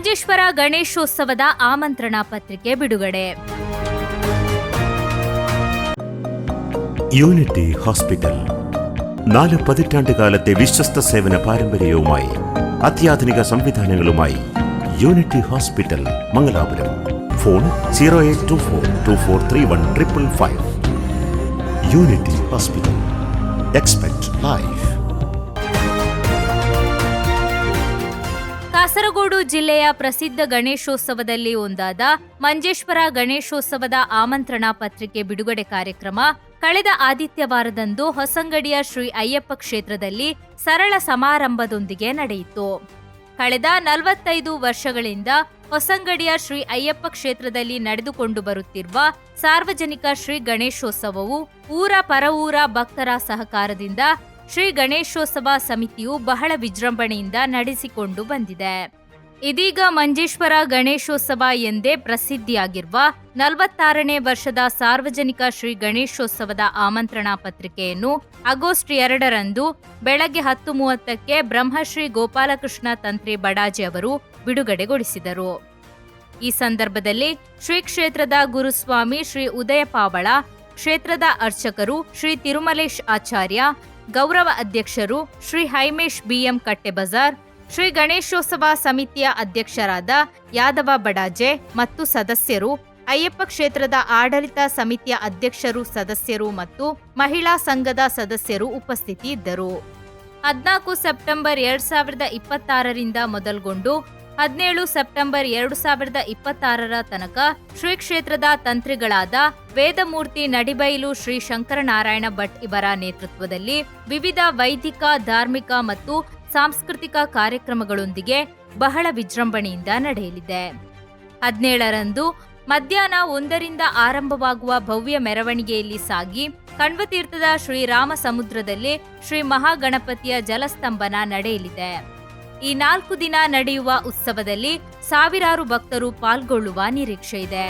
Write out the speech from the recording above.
ಮಂಜೇಶ್ವರ ಗಣೇಶೋತ್ಸವದ ಆಮಂತ್ರಣ പത്രിക ಬಿಡುಗಡೆ. യൂണിറ്റി ഹോസ്പിറ്റൽ 4 പതിറ്റാണ്ടുകാലത്തെ വിശ്വസ്ത സേവന പാരമ്പര്യവുമായി അത്യാധുനിക സംവിധാനങ്ങളുമായി Unity Hospital Mangalapuram. Phone 0824243155. Unity Hospital. Expect life. Kasaragod ಜಿಲ್ಲೆಯ ಪ್ರಸಿದ್ಧ ಗಣೇಶೋತ್ಸವದಲ್ಲಿ ಒಂದಾದ ಮಂಜೇಶ್ವರ ಗಣೇಶೋತ್ಸವದ ಆಮಂತ್ರಣ ಪತ್ರಿಕೆ ಬಿಡುಗಡೆ ಕಾರ್ಯಕ್ರಮ ಕಳೆದ ಆದಿತ್ಯವಾರದಂದು ಹೊಸಂಗಡಿಯ ಶ್ರೀ ಅಯ್ಯಪ್ಪ ಕ್ಷೇತ್ರದಲ್ಲಿ ಸರಳ ಸಮಾರಂಭದೊಂದಿಗೆ ನಡೆಯಿತು. ಕಳೆದ 45 ವರ್ಷಗಳಿಂದ ಹೊಸಂಗಡಿಯ ಶ್ರೀ ಅಯ್ಯಪ್ಪ ಕ್ಷೇತ್ರದಲ್ಲಿ ನಡೆದುಕೊಂಡು ಬರುತ್ತಿರುವ ಸಾರ್ವಜನಿಕ ಶ್ರೀ ಗಣೇಶೋತ್ಸವವು ಊರ ಪರವೂರ ಭಕ್ತರ ಸಹಕಾರದಿಂದ ಶ್ರೀ ಗಣೇಶೋತ್ಸವ ಸಮಿತಿಯು ಬಹಳ ವಿಜೃಂಭಣೆಯಿಂದ ನಡೆಸಿಕೊಂಡು ಬಂದಿದೆ. ಇದೀಗ ಮಂಜೇಶ್ವರ ಗಣೇಶೋತ್ಸವ ಎಂದೇ ಪ್ರಸಿದ್ಧಿಯಾಗಿರುವ 46ನೇ ವರ್ಷದ ಸಾರ್ವಜನಿಕ ಶ್ರೀ ಗಣೇಶೋತ್ಸವದ ಆಮಂತ್ರಣ ಪತ್ರಿಕೆಯನ್ನು ಆಗಸ್ಟ್ 2ರಂದು ಬೆಳಗ್ಗೆ 10:30ಕ್ಕೆ ಬ್ರಹ್ಮಶ್ರೀ ಗೋಪಾಲಕೃಷ್ಣ ತಂತ್ರಿ ಬಡಾಜೆ ಅವರು ಬಿಡುಗಡೆಗೊಳಿಸಿದರು. ಈ ಸಂದರ್ಭದಲ್ಲಿ ಶ್ರೀ ಕ್ಷೇತ್ರದ ಗುರುಸ್ವಾಮಿ ಶ್ರೀ ಉದಯ ಪಾವಳ, ಕ್ಷೇತ್ರದ ಅರ್ಚಕರು ಶ್ರೀ ತಿರುಮಲೇಶ್ ಆಚಾರ್ಯ, ಗೌರವ ಅಧ್ಯಕ್ಷರು ಶ್ರೀ ಹೈಮೇಶ್ ಬಿಎಂ ಕಟ್ಟೆಬಜಾರ್, ಶ್ರೀ ಗಣೇಶೋತ್ಸವ ಸಮಿತಿಯ ಅಧ್ಯಕ್ಷರಾದ ಯಾದವ ಬಡಾಜೆ ಮತ್ತು ಸದಸ್ಯರು, ಅಯ್ಯಪ್ಪ ಕ್ಷೇತ್ರದ ಆಡಳಿತ ಸಮಿತಿಯ ಅಧ್ಯಕ್ಷರು, ಸದಸ್ಯರು ಮತ್ತು ಮಹಿಳಾ ಸಂಘದ ಸದಸ್ಯರು ಉಪಸ್ಥಿತಿ ಇದ್ದರು. 14 ಸೆಪ್ಟೆಂಬರ್ 2026ರಿಂದ ಮೊದಲುಗೊಂಡು 17 ಸೆಪ್ಟೆಂಬರ್ 2026ರ ತನಕ ಶ್ರೀ ಕ್ಷೇತ್ರದ ತಂತ್ರಿಗಳಾದ ವೇದಮೂರ್ತಿ ನಡಿಬೈಲು ಶ್ರೀ ಶಂಕರನಾರಾಯಣ ಭಟ್ ಇವರ ನೇತೃತ್ವದಲ್ಲಿ ವಿವಿಧ ವೈದಿಕ, ಧಾರ್ಮಿಕ ಮತ್ತು ಸಾಂಸ್ಕೃತಿಕ ಕಾರ್ಯಕ್ರಮಗಳೊಂದಿಗೆ ಬಹಳ ವಿಜೃಂಭಣೆಯಿಂದ ನಡೆಯಲಿದೆ. 17ರಂದು ಮಧ್ಯಾಹ್ನ 1ರಿಂದ ಆರಂಭವಾಗುವ ಭವ್ಯ ಮೆರವಣಿಗೆಯಲ್ಲಿ ಸಾಗಿ ಕಣ್ವತೀರ್ಥದ ಶ್ರೀರಾಮ ಸಮುದ್ರದಲ್ಲಿ ಶ್ರೀ ಮಹಾಗಣಪತಿಯ ಜಲಸ್ತಂಭನ ನಡೆಯಲಿದೆ. ಈ 4 ದಿನ ನಡೆಯುವ ಉತ್ಸವದಲ್ಲಿ ಸಾವಿರಾರು ಭಕ್ತರು ಪಾಲ್ಗೊಳ್ಳುವ ನಿರೀಕ್ಷೆ ಇದೆ.